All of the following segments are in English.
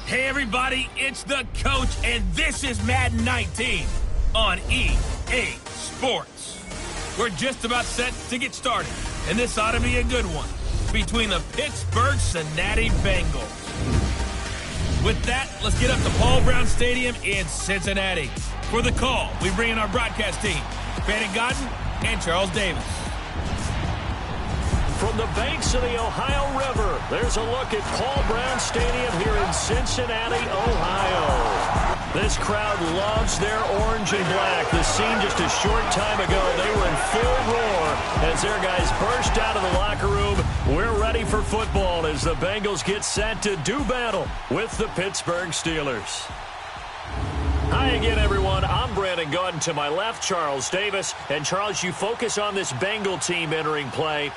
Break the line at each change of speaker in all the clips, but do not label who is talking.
Hey everybody, it's the coach, and this is Madden 19 on EA Sports. We're just about set to get started, and this ought to be a good one between the Pittsburgh Cincinnati Bengals. With that, let's get up to Paul Brown Stadium in Cincinnati. For the call, we bring in our broadcast team, Brandon Godden and Charles Davis.
From the banks of the Ohio River, there's a look at Paul Brown Stadium here in Cincinnati, Ohio. This crowd loves their orange and black. The scene just a short time ago, they were in full roar as their guys burst out of the locker room. We're ready for football as the Bengals get set to do battle with the Pittsburgh Steelers. Hi again, everyone. I'm Brandon Godden. To my left, Charles Davis. And Charles, you focus on this Bengal team entering play.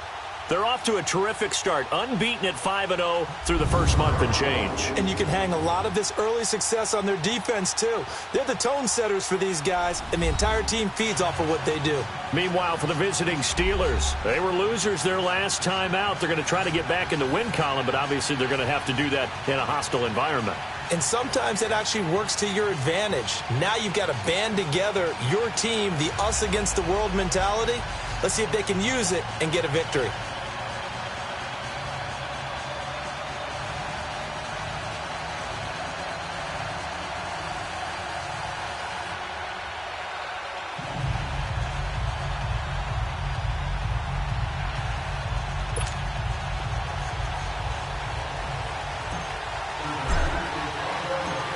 They're off to a terrific start, unbeaten at 5-0 through the first month and change.
And you can hang a lot of this early success on their defense, too. They're the tone setters for these guys, and the entire team feeds off of what they do.
Meanwhile, for the visiting Steelers, they were losers their last time out. They're going to try to get back in the win column, but obviously they're going to have to do that in a hostile environment.
And sometimes that actually works to your advantage. Now you've got to band together your team, the us against the world mentality. Let's see if they can use it and get a victory.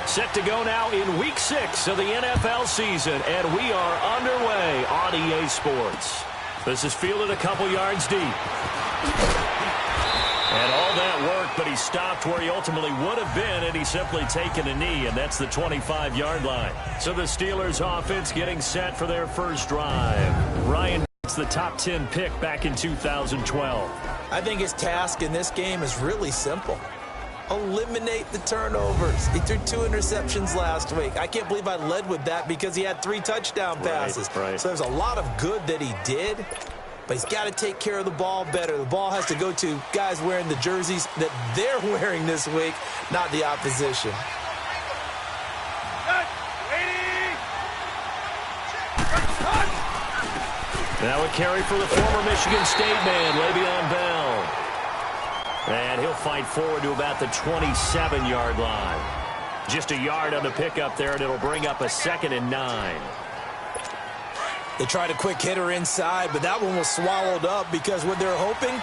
Set to go now in Week 6 of the NFL season, and we are underway on EA Sports. This is fielded a couple yards deep. And all that work, but he stopped where he ultimately would have been, and he's simply taken a knee, and that's the 25-yard line. So the Steelers offense getting set for their first drive. Ryan gets the top 10 pick back in 2012.
I think his task in this game is really simple. Eliminate the turnovers. He threw 2 interceptions last week. I can't believe I led with that because he had 3 touchdown passes.
Right.
So there's a lot of good that he did, but he's got to take care of the ball better. The ball has to go to guys wearing the jerseys that they're wearing this week, not the opposition.
Now a carry for the former Michigan State man, Le'Veon Bell. And he'll fight forward to about the 27-yard line. Just a yard on the pickup there, and it'll bring up a 2nd and 9.
They tried a quick hitter inside, but that one was swallowed up because what they're hoping,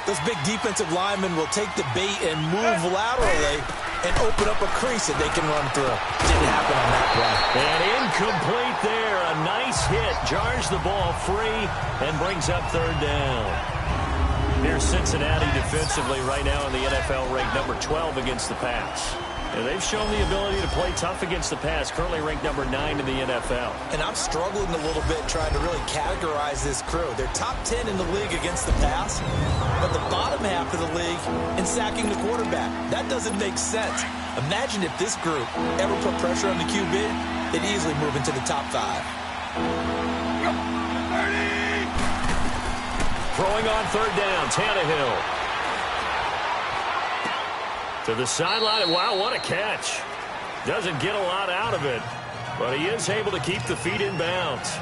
those big defensive linemen will take the bait and move laterally and open up a crease that they can run through. Didn't happen on that play.
And incomplete there. A nice hit. Jars the ball free and brings up 3rd down. Here's Cincinnati defensively right now in the NFL, ranked number 12 against the pass. And they've shown the ability to play tough against the pass, currently ranked number 9 in the NFL.
And I'm struggling a little bit trying to really categorize this crew. They're top 10 in the league against the pass, but the bottom half of the league in sacking the quarterback. That doesn't make sense. Imagine if this group ever put pressure on the QB, they'd easily move into the top 5.
Throwing on 3rd down, Tannehill. To the sideline. Wow, what a catch. Doesn't get a lot out of it, but he is able to keep the feet in bounds.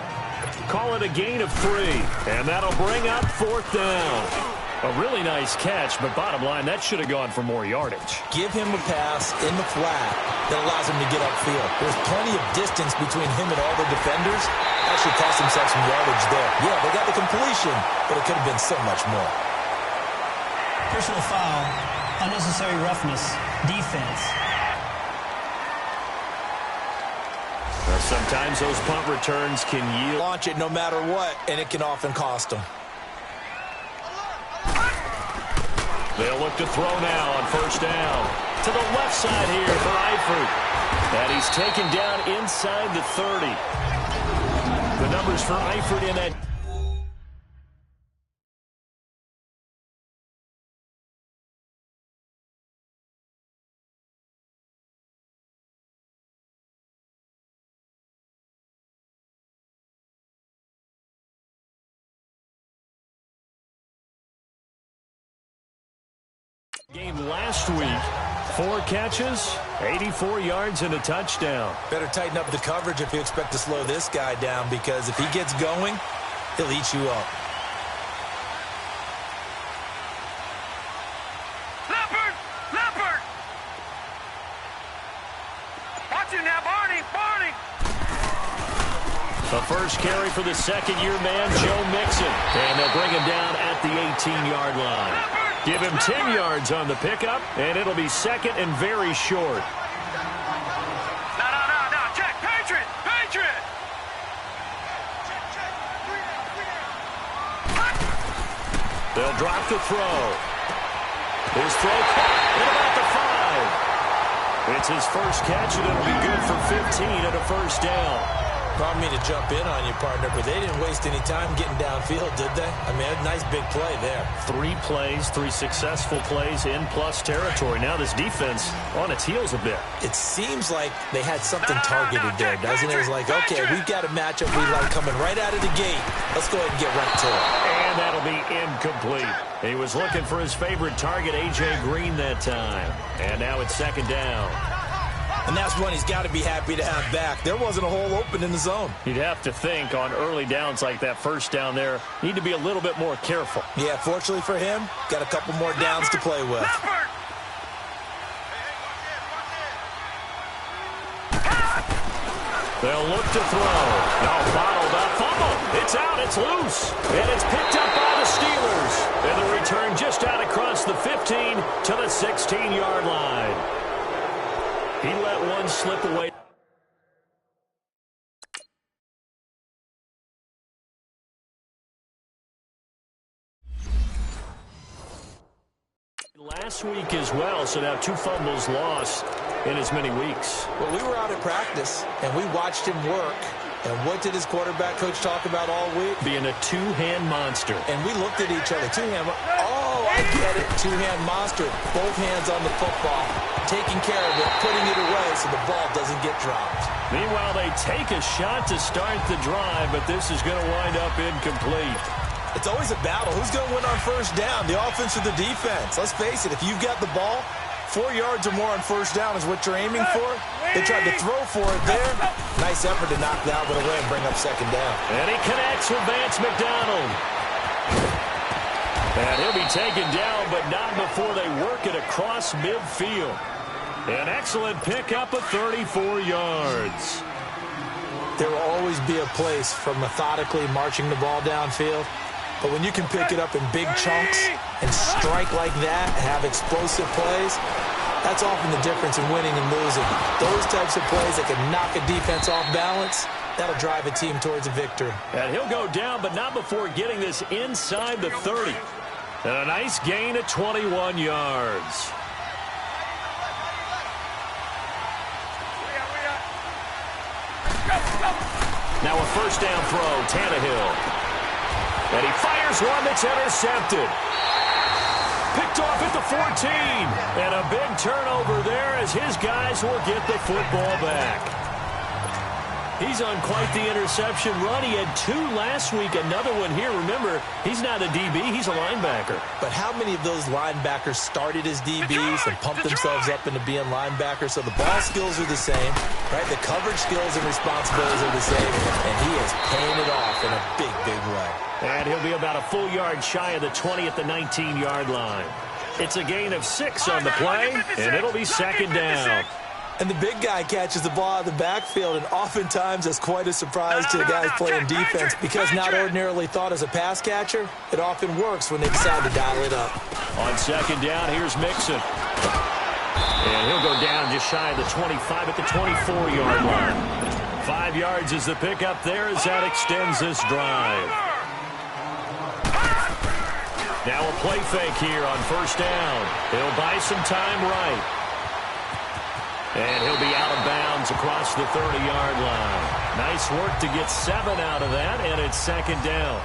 Call it a gain of 3, and that'll bring up 4th down. A really nice catch, but bottom line, that should have gone for more yardage.
Give him a pass in the flat that allows him to get upfield. There's plenty of distance between him and all the defenders. Actually cost himself some yardage there. Yeah, they got the completion, but it could have been so much more.
Personal foul, unnecessary roughness, defense.
Sometimes those punt returns can yield.
Launch it no matter what, and it can often cost them.
They'll look to throw now on 1st down. To the left side here for Eifert. And he's taken down inside the 30. The numbers for Eifert in that. Game last week, 4 catches, 84 yards, and a touchdown.
Better tighten up the coverage if you expect to slow this guy down, because if he gets going, he'll eat you up.
Leopard! Watch it now, Barney!
The first carry for the second-year man, Joe Mixon. And they'll bring him down at the 18-yard line. Give him 10 yards on the pickup, and it'll be second and very short.
No, check! Patriot!
They'll drop the throw. His throw caught at about the 5. It's his first catch, and it'll be good for 15 and a first down.
Pardon me to jump in on you, partner, but they didn't waste any time getting downfield, did they? I mean, a nice big play there.
3 plays, 3 successful plays in plus territory. Now this defense on its heels a bit.
It seems like they had something targeted there, doesn't it? It's like, okay, we've got a matchup we like coming right out of the gate. Let's go ahead and get right to it.
And that'll be incomplete. He was looking for his favorite target, A.J. Green, that time. And now it's second down.
And that's one he's got to be happy to have back. There wasn't a hole open in the zone.
You'd have to think on early downs like that first down there, need to be a little bit more careful.
Yeah, fortunately for him, got a couple more downs to play with.
They'll look to throw. Now bottled up. Fumble. It's out. It's loose. And it's picked up by the Steelers. And the return just out across the 15 to the 16-yard line. He let one slip away. Last week as well, so now 2 fumbles lost in as many weeks.
Well, we were out at practice, and we watched him work. And what did his quarterback coach talk about all week?
Being a 2-hand monster.
And we looked at each other. 2-hand. Oh, I get it. 2-hand monster. Both hands on the football. Taking care of it, putting it away so the ball doesn't get dropped.
Meanwhile, they take a shot to start the drive, but this is going to wind up incomplete.
It's always a battle. Who's going to win on first down, the offense or the defense? Let's face it, if you've got the ball, 4 yards or more on first down is what you're aiming for. They tried to throw for it there. Nice effort to knock that one away and bring up second down.
And he connects with Vance McDonald. And he'll be taken down, but not before they work it across midfield. An excellent pickup of 34 yards.
There will always be a place for methodically marching the ball downfield. But when you can pick it up in big chunks and strike like that, have explosive plays, that's often the difference in winning and losing. Those types of plays that can knock a defense off balance, that'll drive a team towards a victory.
And he'll go down, but not before getting this inside the 30. And a nice gain of 21 yards. Now a first down throw, Tannehill. And he fires one that's intercepted. Picked off at the 14. And a big turnover there as his guys will get the football back. He's on quite the interception run. He had 2 last week, another one here. Remember, he's not a DB, he's a linebacker.
But how many of those linebackers started as DBs and pumped themselves up into being linebackers? So the ball skills are the same, right? The coverage skills and responsibilities are the same. And he is paying it off in a big, big way.
And he'll be about a full yard shy of the 20 at the 19-yard line. It's a gain of 6 on the play, and it'll be second down.
And the big guy catches the ball out of the backfield, and oftentimes that's quite a surprise to the guys playing defense, because not ordinarily thought as a pass catcher, it often works when they decide to dial it up.
On second down, here's Mixon. And he'll go down just shy of the 25 at the 24-yard line. 5 yards is the pickup there as that extends this drive. Now a play fake here on first down. He'll buy some time right. And he'll be out of bounds across the 30-yard line. Nice work to get 7 out of that, and it's second down.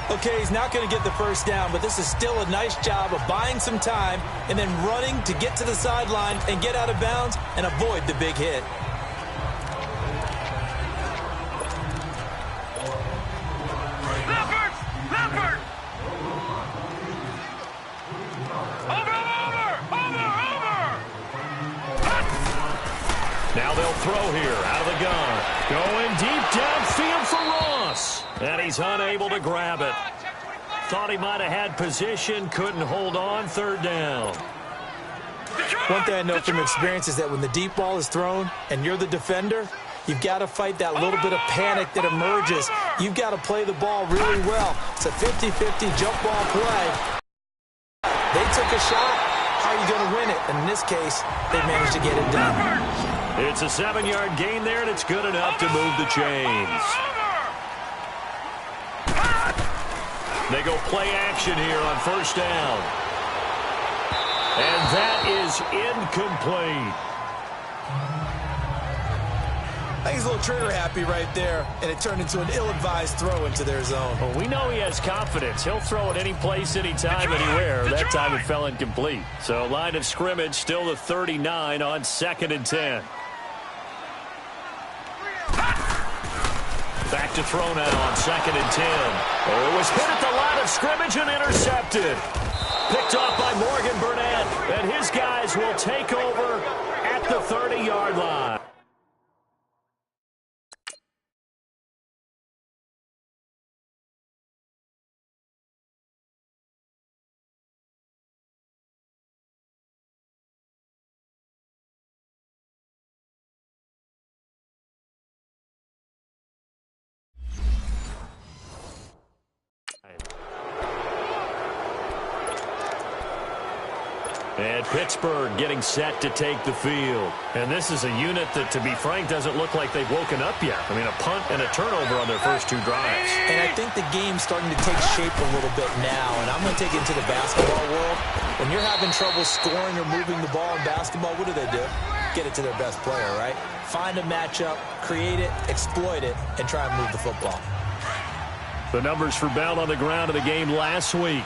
Okay, he's not going to get the first down, but this is still a nice job of buying some time and then running to get to the sideline and get out of bounds and avoid the big hit.
Leopard! Over!
Now they'll throw here out of the gun. Going deep downfield for Ross. And he's unable to grab it. Thought he might have had position, couldn't hold on, third down.
One thing I know from experience is that when the deep ball is thrown and you're the defender, you've got to fight that little bit of panic that emerges. You've got to play the ball really well. It's a 50-50 jump ball play. They took a shot. How are you going to win it? And in this case, they managed to get it done.
It's a 7-yard gain there, and it's good enough to move the chains. They go play action here on first down. And that is incomplete.
I think he's a little trigger happy right there, and it turned into an ill-advised throw into their zone.
Well, we know he has confidence. He'll throw it any place, anytime, anywhere. That time it fell incomplete. So line of scrimmage still the 39 on 2nd and 10. Back to throw now on 2nd and 10. Oh, it was hit at the line of scrimmage and intercepted. Picked off by Morgan Burnett, and his guys will take over at the 30-yard line. And Pittsburgh getting set to take the field. And this is a unit that, to be frank, doesn't look like they've woken up yet. I mean, a punt and a turnover on their first 2 drives.
And I think the game's starting to take shape a little bit now. And I'm going to take it into the basketball world. When you're having trouble scoring or moving the ball in basketball, what do? Get it to their best player, right? Find a matchup, create it, exploit it, and try and move the football.
The numbers for Bell on the ground of the game last week.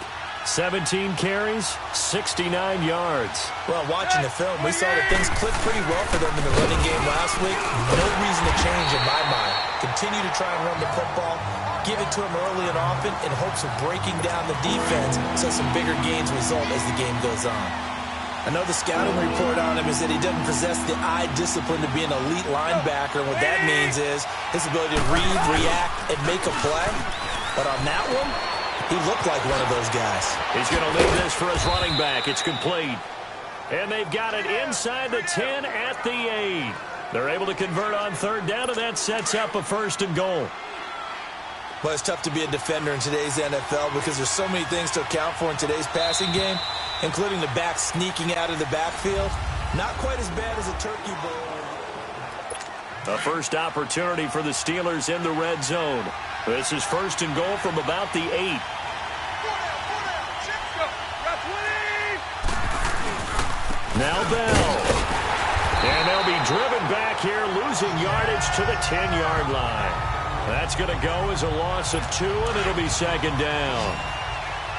17 carries, 69 yards.
Well, watching the film, we saw that things clicked pretty well for them in the running game last week. No reason to change in my mind. Continue to try and run the football, give it to them early and often in hopes of breaking down the defense so some bigger gains result as the game goes on. I know the scouting report on him is that he doesn't possess the eye discipline to be an elite linebacker, and what that means is his ability to read, react, and make a play. But on that one, he looked like one of those guys.
He's going to leave this for his running back. It's complete. And they've got it inside the 10 at the 8. They're able to convert on third down, and that sets up a 1st and goal.
Well, it's tough to be a defender in today's NFL because there's so many things to account for in today's passing game, including the back sneaking out of the backfield. Not quite as bad as a turkey bowl.
A first opportunity for the Steelers in the red zone. This is 1st and goal from about the 8. Now Bell. And they'll be driven back here, losing yardage to the 10-yard line. That's going to go as a loss of 2, and it'll be 2nd down.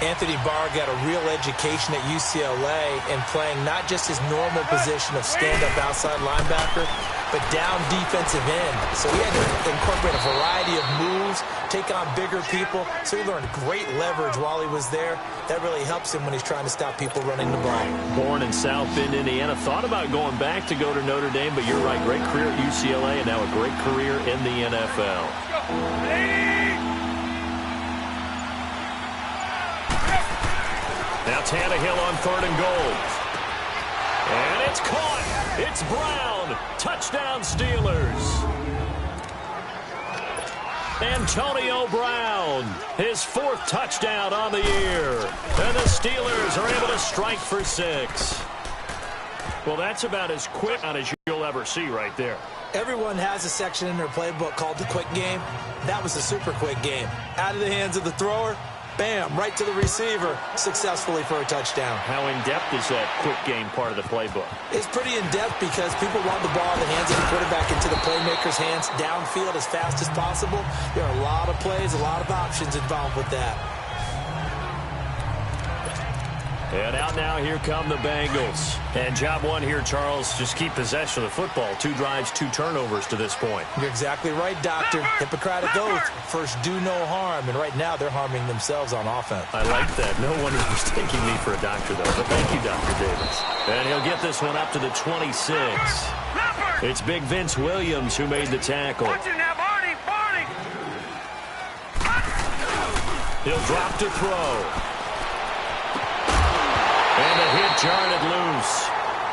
Anthony Barr got a real education at UCLA in playing not just his normal position of stand-up outside linebacker, but down defensive end. So he had to incorporate a variety of moves, take on bigger people. So he learned great leverage while he was there. That really helps him when he's trying to stop people running the ball.
Born in South Bend, Indiana. Thought about going back to go to Notre Dame, but you're right. Great career at UCLA and now a great career in the NFL. Now Tannehill on 3rd and goal. And it's caught. It's Brown. Touchdown Steelers. Antonio Brown, his 4th touchdown on the year. And the Steelers are able to strike for 6. Well, that's about as quick as you'll ever see right there.
Everyone has a section in their playbook called the quick game. That was a super quick game. Out of the hands of the thrower, bam, right to the receiver, successfully for a touchdown.
How in-depth is that quick game part of the playbook?
It's pretty in-depth because people want the ball in the hands of the quarterback into the playmaker's hands downfield as fast as possible. There are a lot of plays, a lot of options involved with that.
And out now, here come the Bengals. And job one here, Charles, just keep possession of the football. 2 drives, 2 turnovers to this point.
You're exactly right, Doctor. Hippocratic oath. First, do no harm. And right now, they're harming themselves on offense.
I like that. No one is mistaking me for a doctor, though. But thank you, Dr. Davis. And he'll get this one up to the 26. It's big Vince Williams who made the tackle.
Watch it now, Barney. Barney.
He'll drop to throw. And a hit jarred loose.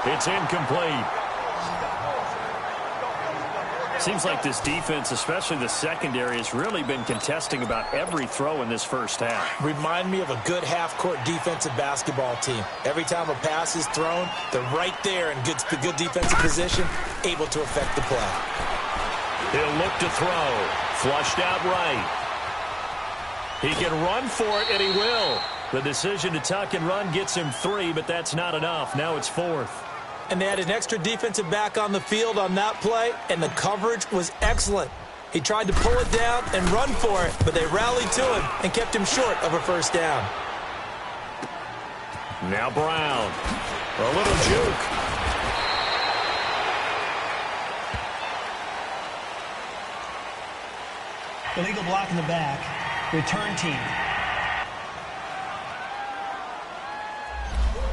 It's incomplete. Seems like this defense, especially the secondary, has really been contesting about every throw in this first half.
Remind me of a good half-court defensive basketball team. Every time a pass is thrown, they're right there in good defensive position, able to affect the play.
He'll look to throw. Flushed out right. He can run for it, and he will. The decision to tuck and run gets him 3, but that's not enough. Now it's 4th.
And they had an extra defensive back on the field on that play, and the coverage was excellent. He tried to pull it down and run for it, but they rallied to him and kept him short of a first down.
Now Brown. A little juke.
Illegal block in the back. Return team.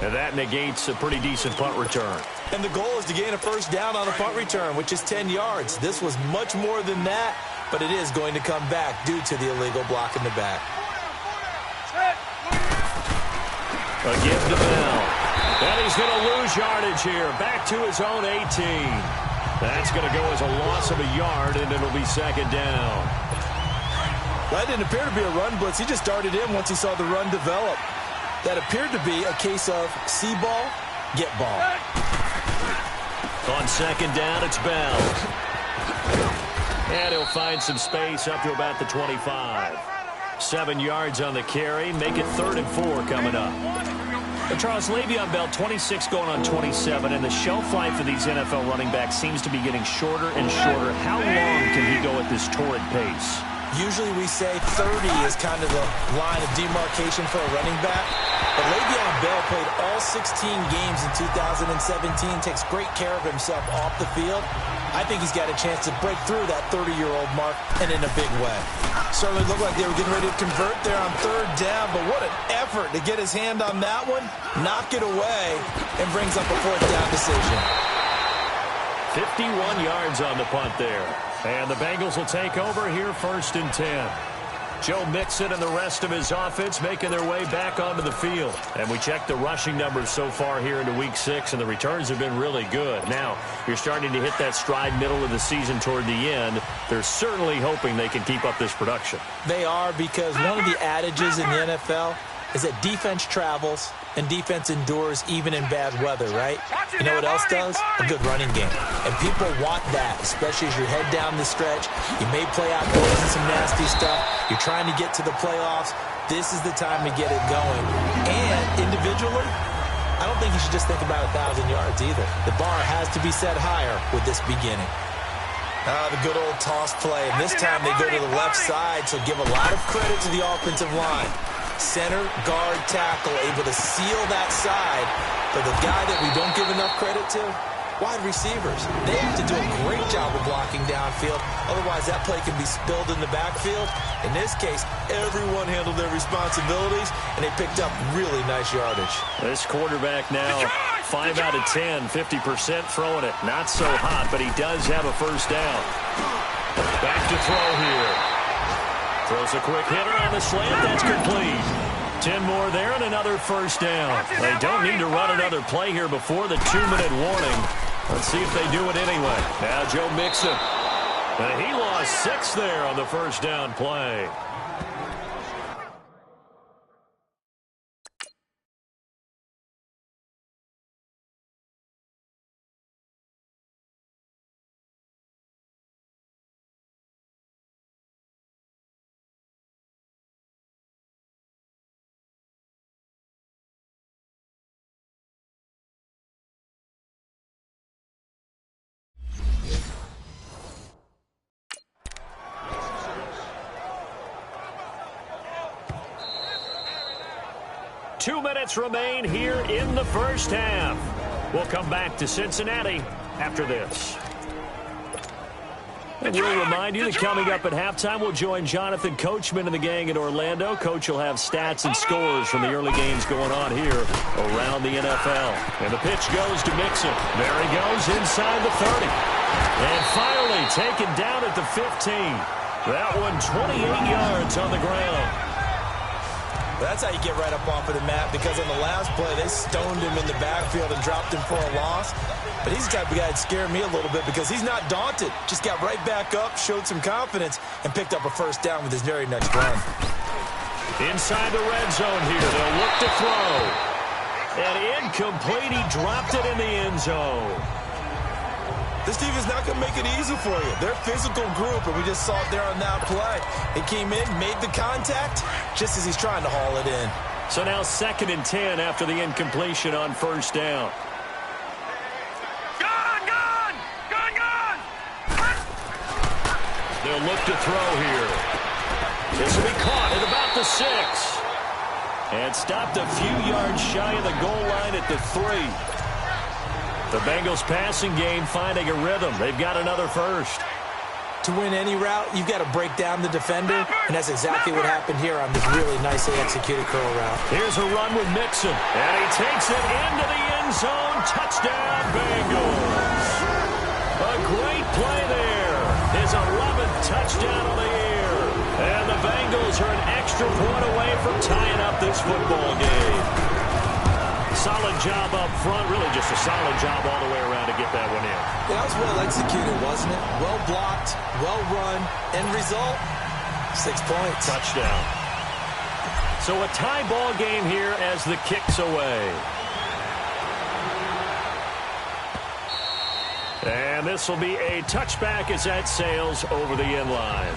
And that negates a pretty decent punt return.
And the goal is to gain a first down on a punt return, which is 10 yards. This was much more than that, but it is going to come back due to the illegal block in the back.
A give to Bell. And he's going to lose yardage here. Back to his own 18. That's going to go as a loss of a yard, and it'll be second down.
That didn't appear to be a run blitz. He just darted in once he saw the run develop. That appeared to be a case of see ball, get ball.
On second down, it's Bell. And he'll find some space up to about the 25. 7 yards on the carry. Make it 3rd and 4 coming up. And Charles, Le'Veon Bell, 26 going on 27, and the shelf life for these NFL running backs seems to be getting shorter and shorter. How long can he go at this torrid pace?
Usually we say 30 is kind of the line of demarcation for a running back. But Le'Veon Bell played all 16 games in 2017, takes great care of himself off the field. I think he's got a chance to break through that 30-year-old mark, and in a big way. Certainly looked like they were getting ready to convert there on 3rd down, but what an effort to get his hand on that one, knock it away, and brings up a 4th down decision.
51 yards on the punt there. And the Bengals will take over here 1st and 10. Joe Mixon and the rest of his offense making their way back onto the field. And we checked the rushing numbers so far here into Week 6, and the returns have been really good. Now, you're starting to hit that stride middle of the season toward the end. They're certainly hoping they can keep up this production.
They are, because one of the adages in the NFL is that defense travels and defense endures even in bad weather, right? You know what else does? A good running game. And people want that, especially as you head down the stretch. You may play outdoors and some nasty stuff. You're trying to get to the playoffs. This is the time to get it going. And individually, I don't think you should just think about 1,000 yards either. The bar has to be set higher with this beginning. The good old toss play. And this time they go to the left side, so give a lot of credit to the offensive line. Center, guard, tackle, able to seal that side. But the guy that we don't give enough credit to, wide receivers. They have to do a great job of blocking downfield. Otherwise, that play can be spilled in the backfield. In this case, everyone handled their responsibilities, and they picked up really nice yardage.
This quarterback now 5 out of 10, 50% throwing it. Not so hot, but he does have a first down. Back to throw here. Throws a quick hitter on the slant. That's complete. 10 more there and another first down. They don't need to run another play here before the 2-minute warning. Let's see if they do it anyway. Now Joe Mixon. And he lost 6 there on the first down play. Two minutes remain here in the first half. We'll come back to Cincinnati after this. And we'll remind you that coming up at halftime, we'll join Jonathan Coachman and the gang in Orlando. Coach will have stats and scores from the early games going on here around the NFL. And the pitch goes to Mixon. There he goes inside the 30. And finally taken down at the 15. That one 28 yards on the ground.
That's how you get right up off of the mat, because on the last play, they stoned him in the backfield and dropped him for a loss. But he's the type of guy that scared me a little bit because he's not daunted. Just got right back up, showed some confidence, and picked up a first down with his very next run.
Inside the red zone here, they'll look to throw. And incomplete, he dropped it in the end zone.
This team is not going to make it easy for you. They're a physical group, and we just saw it there on that play. He came in, made the contact, just as he's trying to haul it in.
So now 2nd and 10 after the incompletion on first down.
Gone!
They'll look to throw here. This will be caught at about the 6. And stopped a few yards shy of the goal line at the 3. The Bengals passing game finding a rhythm. They've got another first.
To win any route, you've got to break down the defender, and that's exactly what happened here on this really nicely executed curl route.
Here's a run with Mixon, and he takes it into the end zone. Touchdown, Bengals. A great play there. His 11th touchdown of the year. And the Bengals are an extra point away from tying up this football game. Solid job up front, really just a solid job all the way around to get that one in.
That was well executed, wasn't it? Well blocked, well run. End result, 6 points.
Touchdown. So a tie ball game here as the kick's away. And this will be a touchback as that sails over the end line.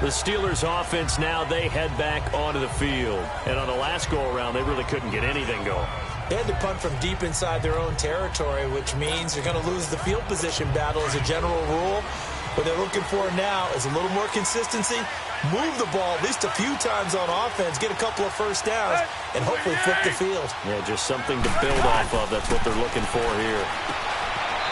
The Steelers offense now, they head back onto the field. And on the last go-around, they really couldn't get anything going.
They had to punt from deep inside their own territory, which means you're going to lose the field position battle as a general rule. What they're looking for now is a little more consistency, move the ball at least a few times on offense, get a couple of first downs, and hopefully flip the field.
Yeah, just something to build off of. That's what they're looking for here.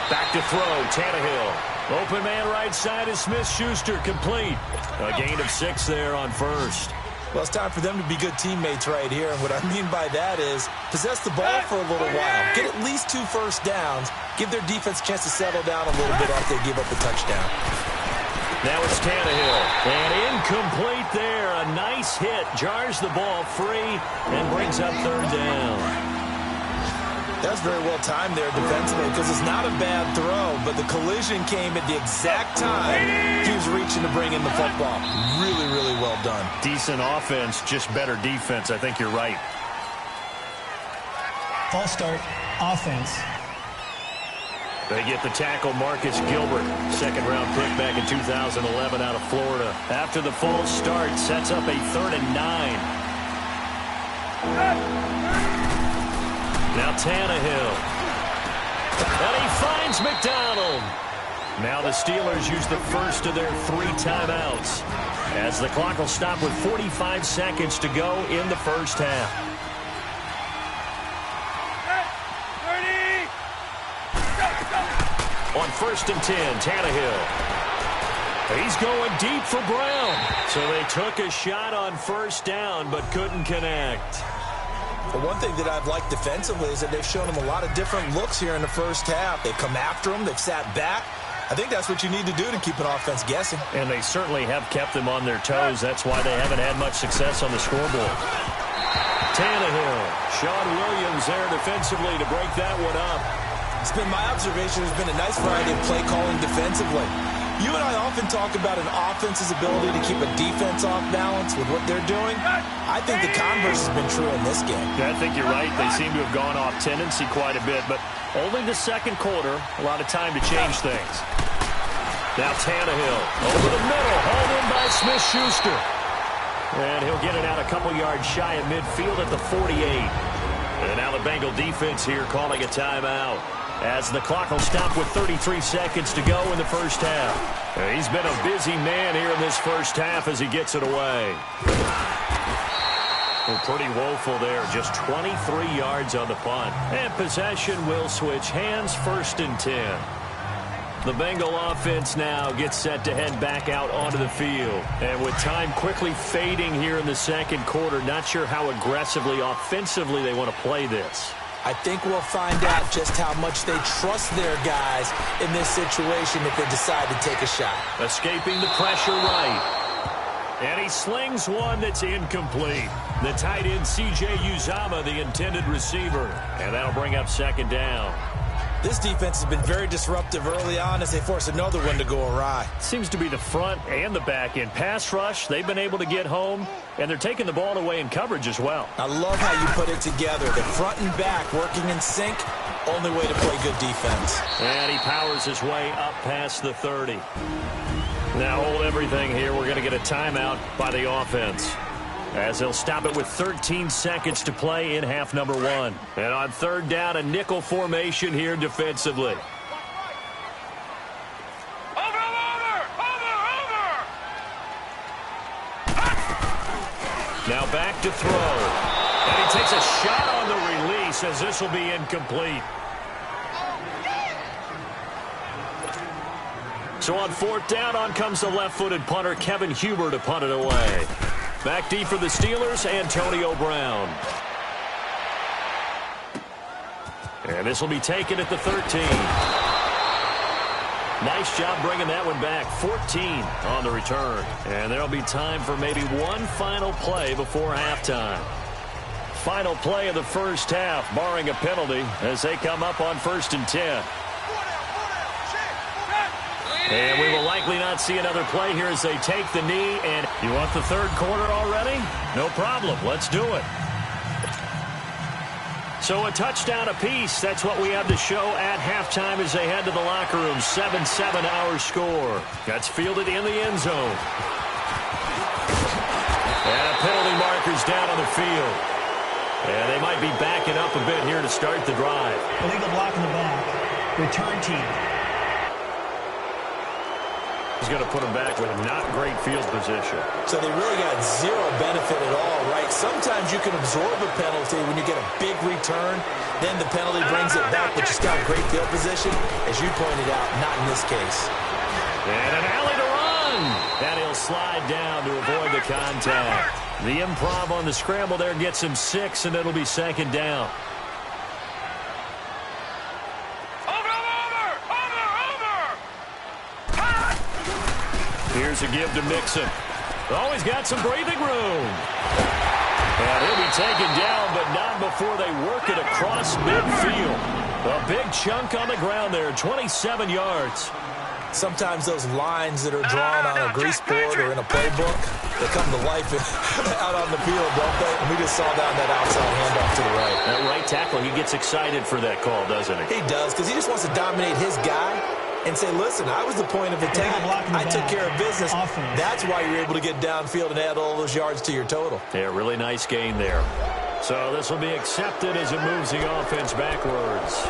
Back to throw, Tannehill. Open man right side is Smith-Schuster, complete. A gain of 6 there on first.
Well, it's time for them to be good teammates right here. And what I mean by that is possess the ball for a little while. Get at least 2 first downs. Give their defense a chance to settle down a little bit after they give up a touchdown.
Now it's Tannehill. And incomplete there. A nice hit. Jars the ball free and brings up 3rd down.
That's very well timed there defensively because it's not a bad throw, but the collision came at the exact time he was reaching to bring in the football. Really, really well done.
Decent offense, just better defense. I think you're right.
False start, offense.
They get the tackle, Marcus Gilbert, 2nd-round pick back in 2011 out of Florida. After the false start, sets up a 3rd and 9. Now Tannehill. And he finds McDonald. Now the Steelers use the first of their 3 timeouts as the clock will stop with 45 seconds to go in the first half.
30.
On 1st and 10, Tannehill. He's going deep for Brown. So they took a shot on first down but couldn't connect.
But one thing that I've liked defensively is that they've shown him a lot of different looks here in the first half. They've come after him. They've sat back. I think that's what you need to do to keep an offense guessing.
And they certainly have kept them on their toes. That's why they haven't had much success on the scoreboard. Tannehill. Sean Williams there defensively to break that one up.
It's been my observation there's been a nice variety of play calling defensively. You and I often talk about an offense's ability to keep a defense off balance with what they're doing. I think the converse has been true in this game.
Yeah, I think you're right. They seem to have gone off tendency quite a bit, but only the 2nd quarter, a lot of time to change things. Now Tannehill over the middle, hauled in by Smith-Schuster. And he'll get it out a couple yards shy of midfield at the 48. And now the Bengal defense here calling a timeout, as the clock will stop with 33 seconds to go in the first half. He's been a busy man here in this first half as he gets it away. Well, pretty woeful there, just 23 yards on the punt. And possession will switch hands, 1st and 10. The Bengal offense now gets set to head back out onto the field. And with time quickly fading here in the second quarter, not sure how aggressively, offensively they want to play this.
I think we'll find out just how much they trust their guys in this situation if they decide to take a shot.
Escaping the pressure right. And he slings one that's incomplete. The tight end, C.J. Uzama, the intended receiver. And that'll bring up second down.
This defense has been very disruptive early on as they force another one to go awry.
Seems to be the front and the back end. Pass rush, they've been able to get home, and they're taking the ball away in coverage as well.
I love how you put it together. The front and back working in sync. Only way to play good defense.
And he powers his way up past the 30. Now hold everything here. We're going to get a timeout by the offense, as they'll stop it with 13 seconds to play in half number 1. And on third down, a nickel formation here defensively. Now back to throw. And he takes a shot on the release, as this will be incomplete. So on fourth down, on comes the left-footed punter, Kevin Huber, to punt it away. Back deep for the Steelers, Antonio Brown. And this will be taken at the 13. Nice job bringing that one back. 14 on the return. And there'll be time for maybe one final play before halftime. Final play of the first half, barring a penalty, as they come up on 1st and 10. And we will likely not see another play here as they take the knee. And you want the third quarter already? No problem. Let's do it. So a touchdown apiece. That's what we have to show at halftime as they head to the locker room. 7-7 our score. That's fielded in the end zone. And penalty markers down on the field. And they might be backing up a bit here to start the drive.
Illegal block in the back. Return team.
He's going to put him back with not great field position.
So they really got zero benefit at all, right? Sometimes you can absorb a penalty when you get a big return. Then the penalty brings it back, but you still have great field position. As you pointed out, not in this case.
And an alley to run. And he'll slide down to avoid the contact. The improv on the scramble there gets him 6, and it'll be second down. Here's a give to Mixon. Always got some breathing room. And he'll be taken down, but not before they work it across midfield. A big chunk on the ground there, 27 yards.
Sometimes those lines that are drawn on a grease board or in a playbook, they come to life out on the field, don't they? And we just saw down that outside handoff to the right.
That right tackle, he gets excited for that call, doesn't he?
He does, because he just wants to dominate his guy and say, listen, I was the point of attack. I took care of business. That's why you're able to get downfield and add all those yards to your total.
Yeah, really nice gain there. So this will be accepted as it moves the offense backwards.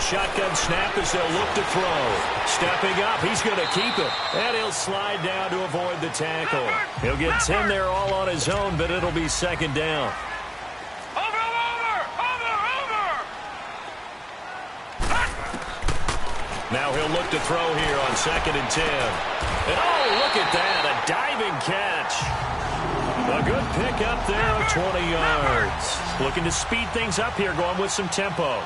Shotgun snap as they'll look to throw. Stepping up, he's going to keep it. And he'll slide down to avoid the tackle. He'll get 10 there all on his own, but it'll be second down. Now he'll look to throw here on 2nd and 10. And oh, look at that, a diving catch. A good pick up there of 20 yards. Looking to speed things up here, going with some tempo.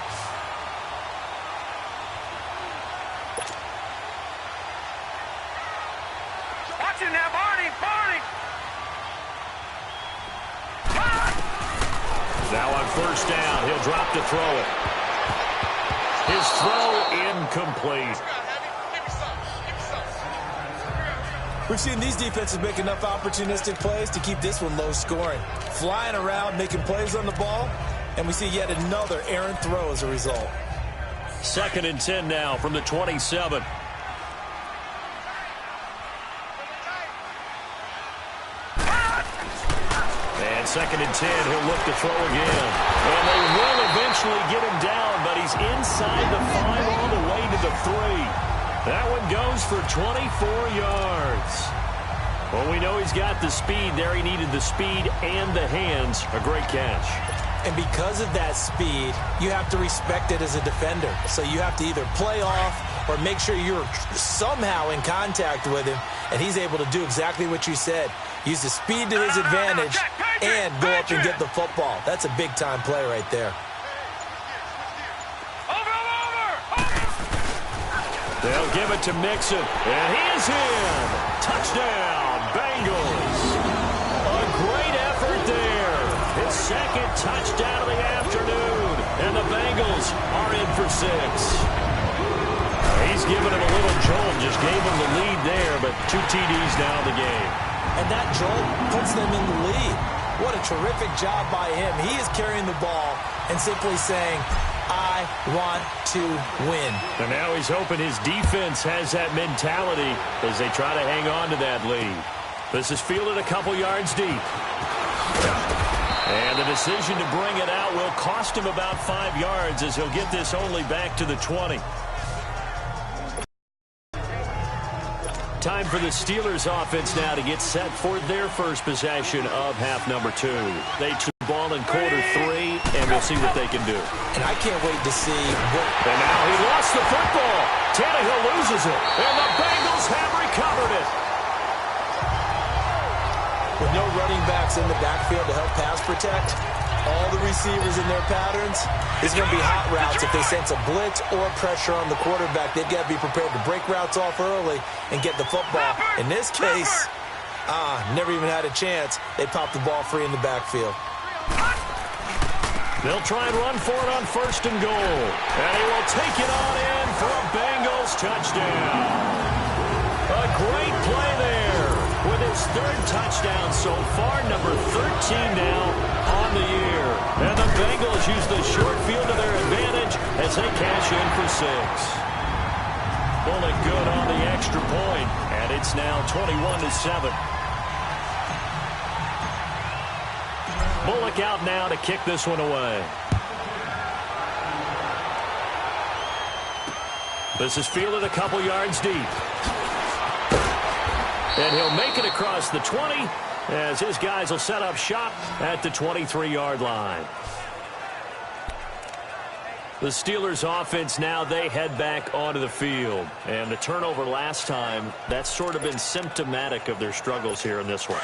Now on first down, he'll drop to throw it. His throw incomplete.
We've seen these defenses make enough opportunistic plays to keep this one low scoring. Flying around, making plays on the ball, and we see yet another errant throw as a result.
2nd and 10 now from the 27. And 2nd and 10, he'll look to throw again. And they will eventually get him down, but he's inside the 5 all the way to the 3. That one goes for 24 yards. Well, we know he's got the speed there. He needed the speed and the hands. A great catch.
And because of that speed, you have to respect it as a defender. So you have to either play off or make sure you're somehow in contact with him, and he's able to do exactly what you said. Use the speed to his advantage and go up and get the football. That's a big-time play right there.
They'll give it to Mixon, and he is in. Touchdown, Bengals. A great effort there. His 2nd touchdown of the afternoon, and the Bengals are in for 6. He's giving him a little jolt, just gave him the lead there, but 2 TDs now in the game.
And that jolt puts them in the lead. What a terrific job by him. He is carrying the ball and simply saying, I want to win.
And now he's hoping his defense has that mentality as they try to hang on to that lead. This is fielded a couple yards deep. And the decision to bring it out will cost him about 5 yards as he'll get this only back to the 20. Time for the Steelers offense now to get set for their first possession of half number 2. They took the ball in quarter 3, and we'll see what they can do.
And I can't wait to see what...
And now he lost the football. Tannehill loses it, and the Bengals have recovered it.
With no running backs in the backfield to help pass protect, all the receivers in their patterns, it's going to be hot routes. If they sense a blitz or pressure on the quarterback, they've got to be prepared to break routes off early and get the football. In this case, never even had a chance. They popped the ball free in the backfield.
They'll try and run for it on 1st and goal. And he will take it on in for a Bengals touchdown. A great play there with his 3rd touchdown so far, number 13 now on the year. And the Bengals use the short field to their advantage as they cash in for 6. Bullock good on the extra point, and it's now 21-7. Bullock out now to kick this one away. This is fielded a couple yards deep. And he'll make it across the 20 as his guys will set up shop at the 23-yard line. The Steelers offense now, they head back onto the field. And the turnover last time, that's sort of been symptomatic of their struggles here in this one.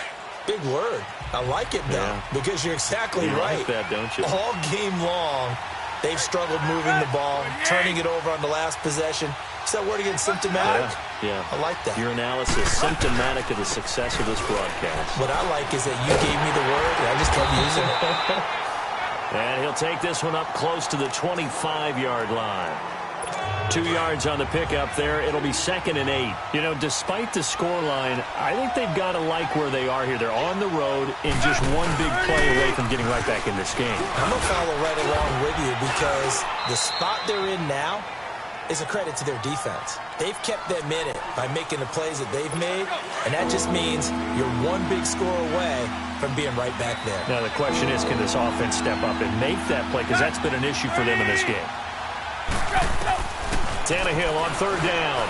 Big word. I like it, though, because you're exactly right.
You like that, don't you?
All game long, they've struggled moving the ball, turning it over on the last possession. Is that word again, symptomatic?
Yeah.
I like that.
Your analysis, symptomatic of the success of this broadcast.
What I like is that you gave me the word, and I just kept using it.
And he'll take this one up close to the 25-yard line. 2 yards on the pickup there. It'll be 2nd and 8. You know, despite the scoreline, I think they've got to like where they are here. They're on the road and just one big play away from getting right back in this game.
I'm going to follow right along with you because the spot they're in now is a credit to their defense. They've kept them in it by making the plays that they've made, and that just means you're one big score away from being right back there.
Now, the question is, can this offense step up and make that play? Because that's been an issue for them in this game. Tannehill on 3rd down.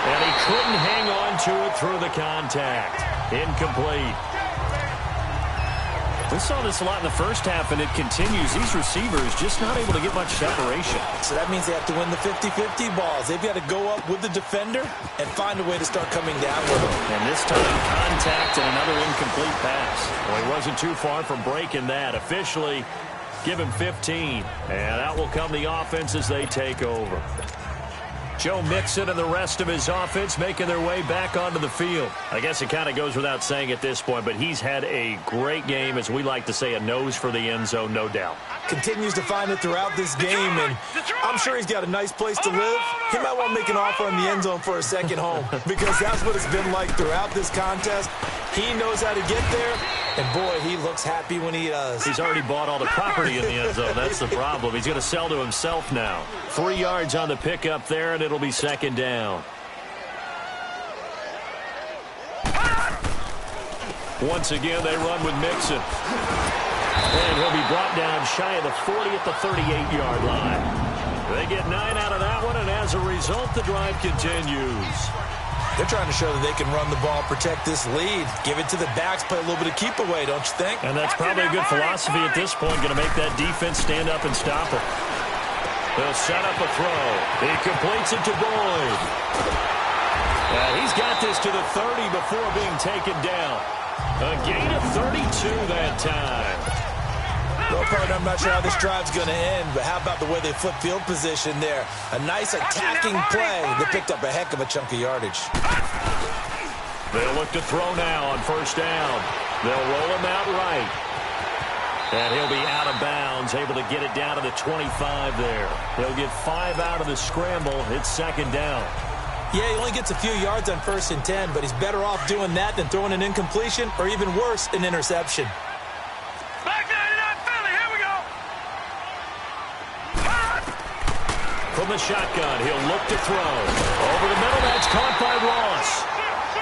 And he couldn't hang on to it through the contact. Incomplete. We saw this a lot in the first half, and it continues. These receivers just not able to get much separation.
So that means they have to win the 50-50 balls. They've got to go up with the defender and find a way to start coming down with them.
And this time, contact and another incomplete pass. Well, he wasn't too far from breaking that. Officially, give him 15. And out will come the offense as they take over. Joe Mixon and the rest of his offense making their way back onto the field. I guess it kind of goes without saying at this point, but he's had a great game, as we like to say, a nose for the end zone, no doubt.
Continues to find it throughout this game, and I'm sure he's got a nice place to live. He might want to make an offer on the end zone for a second home because that's what it's been like throughout this contest. He knows how to get there, and boy, he looks happy when he does.
He's already bought all the property in the end zone. That's the problem. He's going to sell to himself now. 3 yards on the pickup there, and it'll be 2nd down. Once again, they run with Mixon. And he'll be brought down shy of the 40 at the 38-yard line. They get 9 out of that one, and as a result, the drive continues.
They're trying to show that they can run the ball, protect this lead. Give it to the backs, play a little bit of keep away, don't you think?
And that's probably a good philosophy at this point, going to make that defense stand up and stop it. They'll set up a throw. He completes it to Boyd. And he's got this to the 30 before being taken down. A gain of 32 that time.
Well, partner, I'm not sure how this drive's going to end, but how about the way they flip field position there? A nice attacking play that picked up a heck of a chunk of yardage.
They'll look to throw now on first down. They'll roll him out right. And he'll be out of bounds, able to get it down to the 25 there. He'll get 5 out of the scramble. It's second down.
Yeah, he only gets a few yards on 1st and 10, but he's better off doing that than throwing an incompletion or even worse, an interception.
Back 99 Philly, here we go.
From the shotgun, he'll look to throw. Over the middle, that's caught by Ross.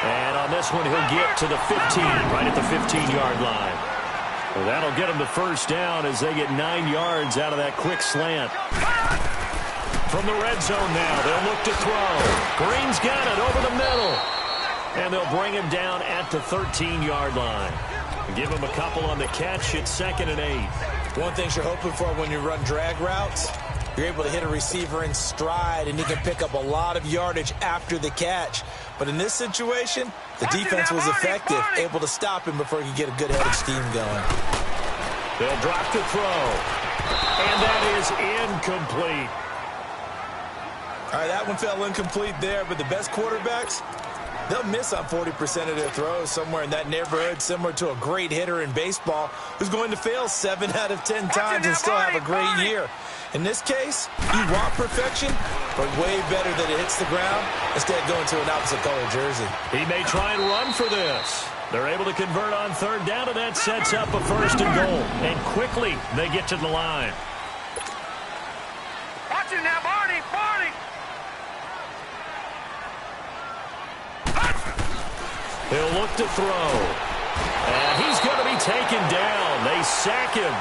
And on this one, he'll get to the 15, right at the 15-yard line. Well, that'll get him the first down as they get 9 yards out of that quick slant. From the red zone now, they'll look to throw. Green's got it over the middle. And they'll bring him down at the 13-yard line. Give him a couple on the catch. It's 2nd and 8.
One thing you're hoping for when you run drag routes, you're able to hit a receiver in stride, and he can pick up a lot of yardage after the catch. But in this situation, the defense was effective, able to stop him before he could get a good head of steam going.
They'll drop to throw. And that is incomplete.
All right, that one fell incomplete there, but the best quarterbacks, they'll miss on 40% of their throws, somewhere in that neighborhood, similar to a great hitter in baseball who's going to fail 7 out of 10 times and still have a great year. In this case, you want perfection, but way better that it hits the ground instead of going to an opposite-color jersey.
He may try and run for this. They're able to convert on 3rd down, and that sets up a 1st and goal. And quickly, they get to the line.
Watch it now, Barney, Barney.
He'll look to throw. And he's going to be taken down. They sack him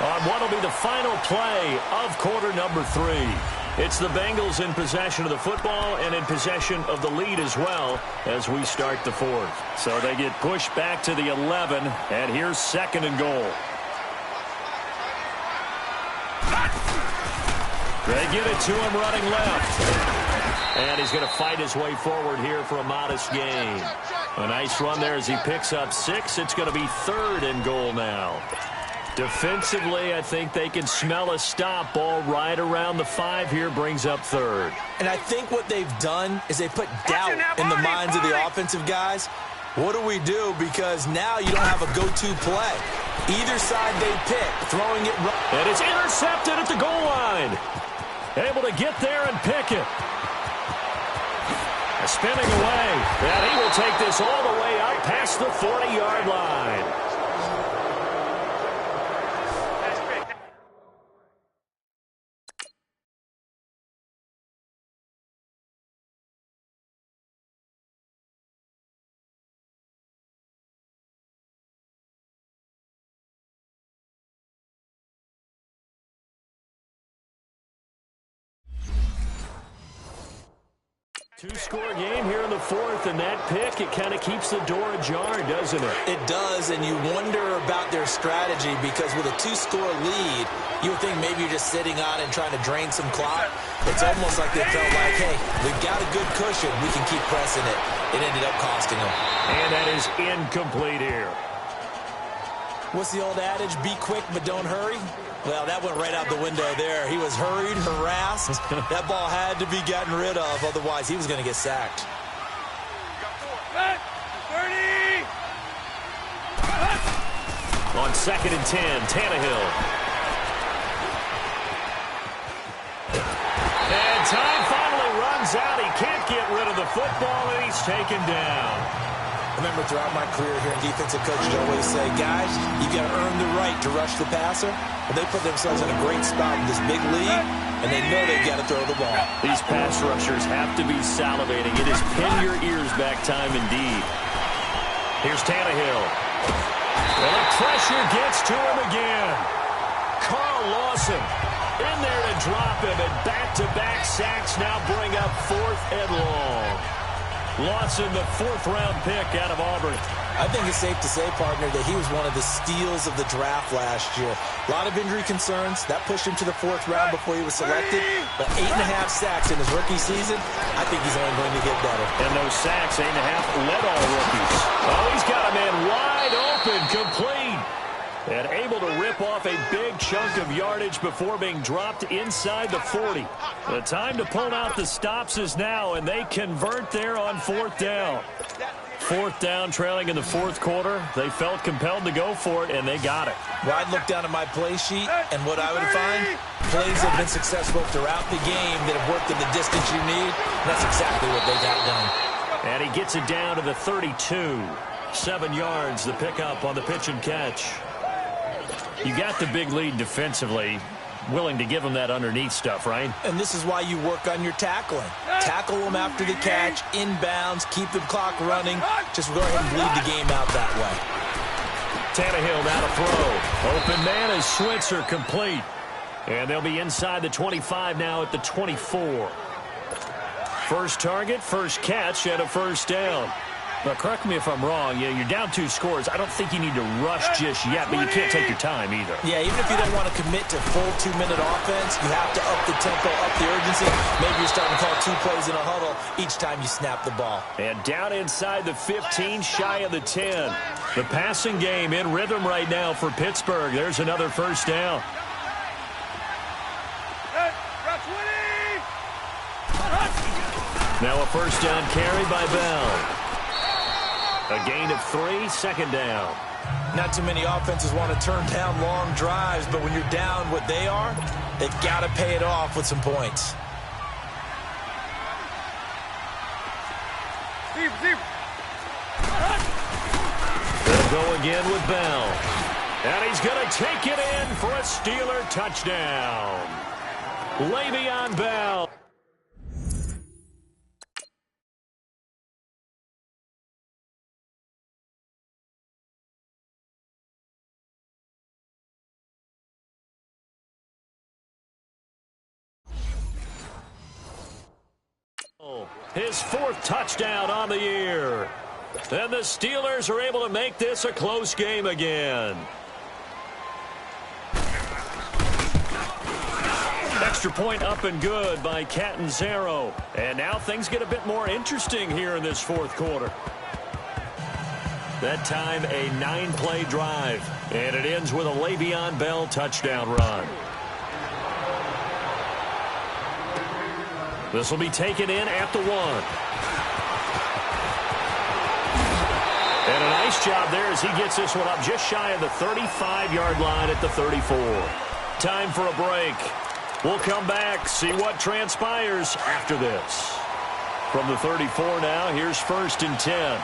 on what will be the final play of quarter number 3. It's the Bengals in possession of the football and in possession of the lead as well as we start the 4th. So they get pushed back to the 11, and here's 2nd and goal. They get it to him running left. And he's going to fight his way forward here for a modest gain. A nice run there as he picks up 6. It's going to be 3rd and goal now. Defensively, I think they can smell a stop. Ball right around the 5 here, brings up 3rd.
And I think what they've done is they put doubt in the minds of the offensive guys. What do we do? Because now you don't have a go-to play. Either side they pick, throwing it right.
And it's intercepted at the goal line. Able to get there and pick it. Spinning away. And he will take this all the way up past the 40-yard line. Two-score game here in the 4th, and that pick, it kind of keeps the door ajar, doesn't it?
It does, and you wonder about their strategy because with a 2-score lead, you would think maybe you're just sitting on and trying to drain some clock. It's almost like they felt like, hey, we've got a good cushion. We can keep pressing it. It ended up costing them.
And that is incomplete here.
What's the old adage? Be quick, but don't hurry. Well, that went right out the window there. He was hurried, harassed. That ball had to be gotten rid of, otherwise he was going to get sacked.
30.
On 2nd and 10, Tannehill. And time finally runs out. He can't get rid of the football, and he's taken down.
Remember, throughout my career here in defensive coaches always say, guys, you got to earn the right to rush the passer. But they put themselves in a great spot in this big lead, and they know they've got to throw the ball.
These pass rushers have to be salivating. It is pin your ears back time indeed. Here's Tannehill. Well, the pressure gets to him again. Carl Lawson in there to drop him, and back-to-back sacks now bring up 4th and long. Lawson, the 4th-round pick out of Auburn.
I think it's safe to say, partner, that he was one of the steals of the draft last year. A lot of injury concerns. That pushed him to the 4th round before he was selected. But 8.5 sacks in his rookie season, I think he's only going to get better.
And those sacks, 8.5, led all rookies. Oh, he's got a man wide open, complete. And able to rip off a big chunk of yardage before being dropped inside the 40. The time to pull out the stops is now, and they convert there on 4th down. 4th down, trailing in the 4th quarter. They felt compelled to go for it, and they got it.
Well, I'd look down at my play sheet, and what I would find, plays have been successful throughout the game that have worked in the distance you need. That's exactly what they got done.
And he gets it down to the 32. 7 yards, the pickup on the pitch and catch. You got the big lead defensively. Willing to give them that underneath stuff, right? And
this is why you work on your tackling. Tackle them after the catch, inbounds, keep the clock running. Just go ahead and bleed the game out that way.
Tannehill now to throw. Open man is Switzer, complete. And they'll be inside the 25 now at the 24. First target, first catch, and a 1st down. But correct me if I'm wrong, you're down 2 scores. I don't think you need to rush just yet, but you can't take your time either.
Yeah, even if you don't want to commit to full 2-minute offense, you have to up the tempo, up the urgency. Maybe you're starting to call 2 plays in a huddle each time you snap the ball.
And down inside the 15, shy of the 10. The passing game in rhythm right now for Pittsburgh. There's another 1st down. Now a 1st down carry by Bell. A gain of 3, 2nd down.
Not too many offenses want to turn down long drives, but when you're down what they are, they've got to pay it off with some points.
They'll go again with Bell. And he's going to take it in for a Steeler touchdown. Le'Veon Bell. His 4th touchdown on the year. And the Steelers are able to make this a close game again. Extra point up and good by Catanzaro. And now things get a bit more interesting here in this 4th quarter. That time a 9-play drive. And it ends with a Le'Veon Bell touchdown run. This will be taken in at the 1. And a nice job there as he gets this one up just shy of the 35-yard line at the 34. Time for a break. We'll come back, see what transpires after this. From the 34 now, here's 1st and 10.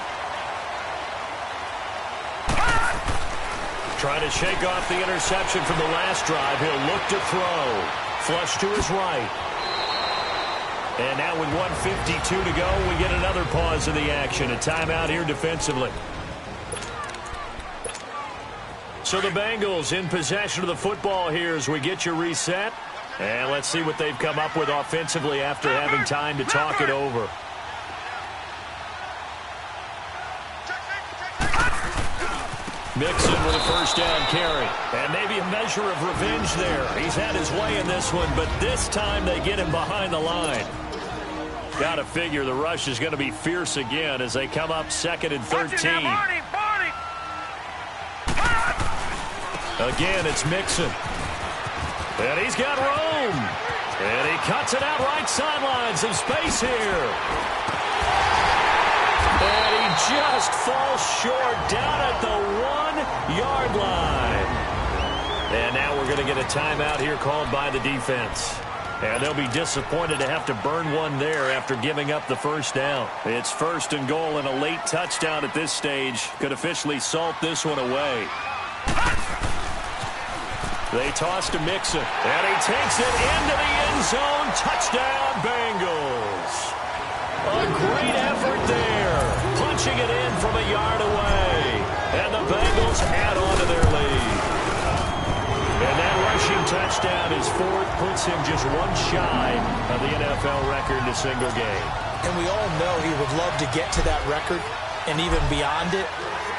Trying to shake off the interception from the last drive. He'll look to throw. Flush to his right. And now with 1:52 to go, we get another pause in the action. A timeout here defensively. So the Bengals in possession of the football here as we get your reset. And let's see what they've come up with offensively after having time to talk it over. Mixon with a 1st down carry. And maybe a measure of revenge there. He's had his way in this one, but this time they get him behind the line. Got to figure the rush is going to be fierce again as they come up 2nd and 13. Again, it's Mixon. And he's got room. And he cuts it out right sideline. Some space here. And he just falls short down at the 1-yard line. And now we're going to get a timeout here called by the defense. And they'll be disappointed to have to burn one there after giving up the 1st down. It's 1st and goal, and a late touchdown at this stage could officially salt this one away. They toss to Mixon, and he takes it into the end zone. Touchdown, Bengals. A great effort there, punching it in from a yard away. And the Bengals touchdown, his fourth, puts him just one shy of the NFL record in a single game.
And we all know he would love to get to that record and even beyond it,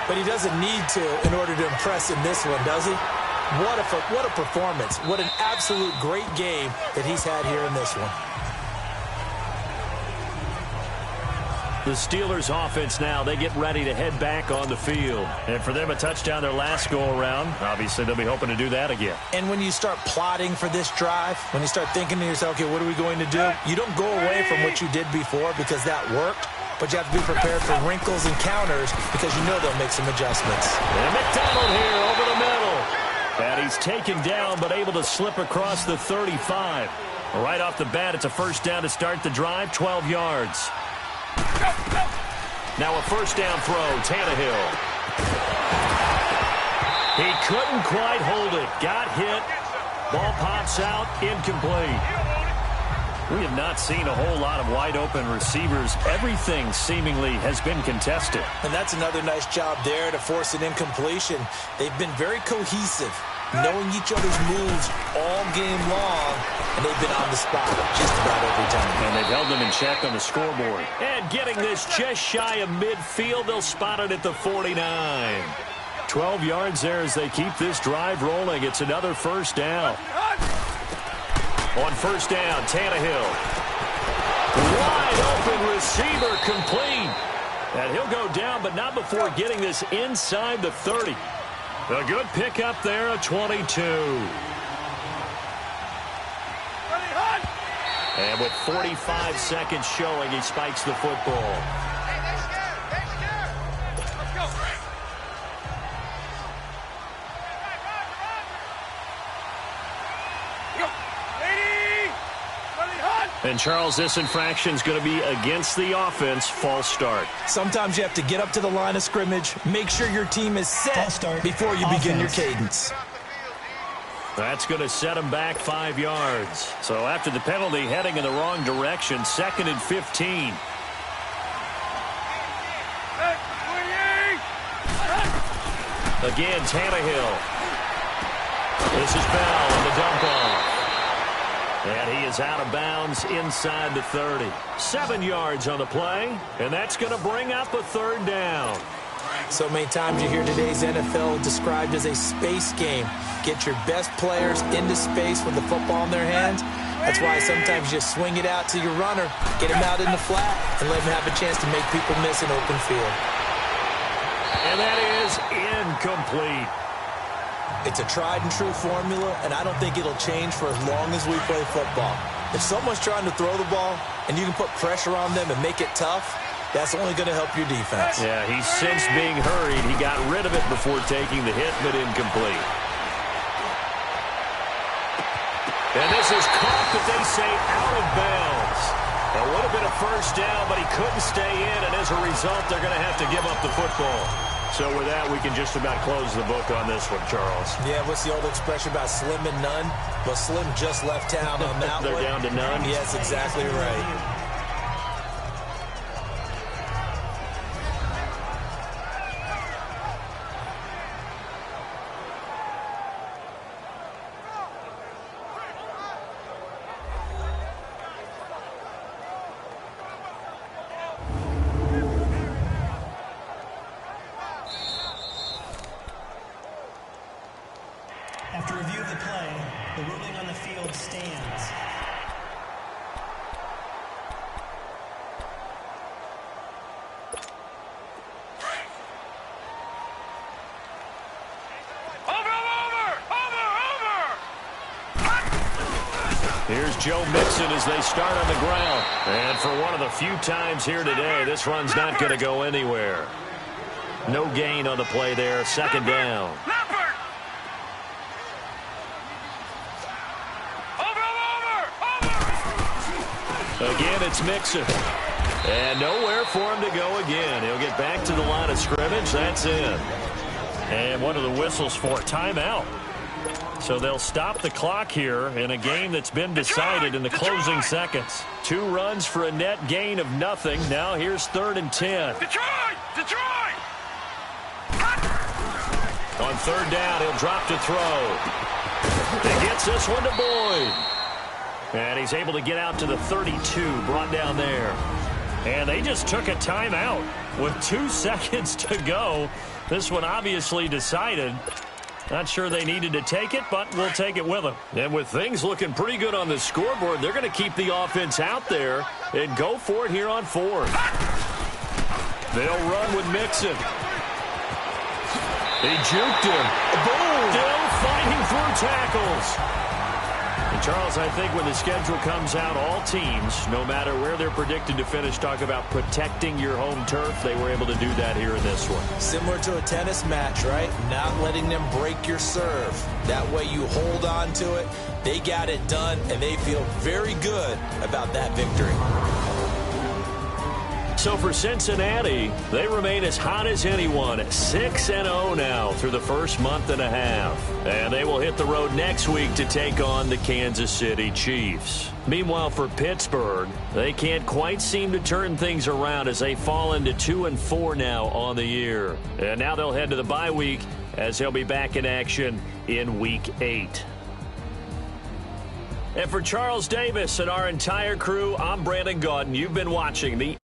but he doesn't need to in order to impress in this one, does he? What a performance. What an absolute great game that he's had here in this one.
The Steelers offense now, they get ready to head back on the field. And for them, a touchdown their last go-around. Obviously, they'll be hoping to do that again.
And when you start plotting for this drive, when you start thinking to yourself, okay, what are we going to do? You don't go away from what you did before because that worked, but you have to be prepared for wrinkles and counters because you know they'll make some adjustments.
And McDonald here over the middle. And he's taken down but able to slip across the 35. Right off the bat, it's a first down to start the drive, 12 yards. Now a first down throw, Tannehill. He couldn't quite hold it. Got hit. Ball pops out, incomplete. We have not seen a whole lot of wide-open receivers. Everything seemingly has been contested.
And that's another nice job there to force an incompletion. They've been very cohesive, knowing each other's moves all game long, and they've been on the spot just about every time.
And they've held them in check on the scoreboard. And getting this just shy of midfield, they'll spot it at the 49. 12 yards there as they keep this drive rolling. It's another first down. On first down, Tannehill. Wide open receiver, complete. And he'll go down, but not before getting this inside the 30. A good pickup there, a 22. And with 45 seconds showing, he spikes the football. And, Charles, this infraction is going to be against the offense. False start.
Sometimes you have to get up to the line of scrimmage, make sure your team is set before you begin your cadence.
That's going to set him back 5 yards. So after the penalty, heading in the wrong direction, 2nd and 15. Again, Tannehill. This is Bell on the dump off. And he is out of bounds inside the 30. 7 yards on the play, and that's going to bring up a third down.
So many times you hear today's NFL described as a space game. Get your best players into space with the football in their hands. That's why sometimes you swing it out to your runner, get him out in the flat, and let him have a chance to make people miss an open field.
And that is incomplete.
It's a tried-and-true formula, and I don't think it'll change for as long as we play football. If someone's trying to throw the ball and you can put pressure on them and make it tough, that's only going to help your defense.
Yeah, he's since being hurried. He got rid of it before taking the hit, but incomplete. And this is caught, but they say out of bounds. It would have been a first down, but he couldn't stay in, and as a result, they're going to have to give up the football. So with that, we can just about close the book on this one, Charles.
Yeah, what's the old expression about slim and none? Well, Slim just left town on that
They're down to none?
Yes, exactly right.
After review of the play, the ruling on the field stands.
Here's Joe Mixon as they start on the ground. And for one of the few times here today, this run's not going to go anywhere. No gain on the play there, 2nd down. Again, it's Mixon. And nowhere for him to go again. He'll get back to the line of scrimmage. That's it. And what are the whistles for? Timeout. So they'll stop the clock here in a game that's been decided in the closing seconds. 2 runs for a net gain of nothing. Now here's 3rd and 10.
Detroit!
On third down, he'll drop to throw. He gets this one to Boyd. And he's able to get out to the 32, brought down there. And they just took a timeout with 2 seconds to go. This one obviously decided. Not sure they needed to take it, but we'll take it with them. And with things looking pretty good on the scoreboard, they're going to keep the offense out there and go for it here on 4th. They'll run with Mixon. He juked him. Boom! Still fighting through tackles. And Charles, I think when the schedule comes out, all teams, no matter where they're predicted to finish, talk about protecting your home turf. They were able to do that here in this one.
Similar to a tennis match, right? Not letting them break your serve. That way you hold on to it. They got it done, and they feel very good about that victory.
So for Cincinnati, they remain as hot as anyone at 6-0 now through the first month and a half. And they will hit the road next week to take on the Kansas City Chiefs. Meanwhile, for Pittsburgh, they can't quite seem to turn things around as they fall into 2-4 now on the year. And now they'll head to the bye week as they'll be back in action in Week 8. And for Charles Davis and our entire crew, I'm Brandon Gaudin. You've been watching the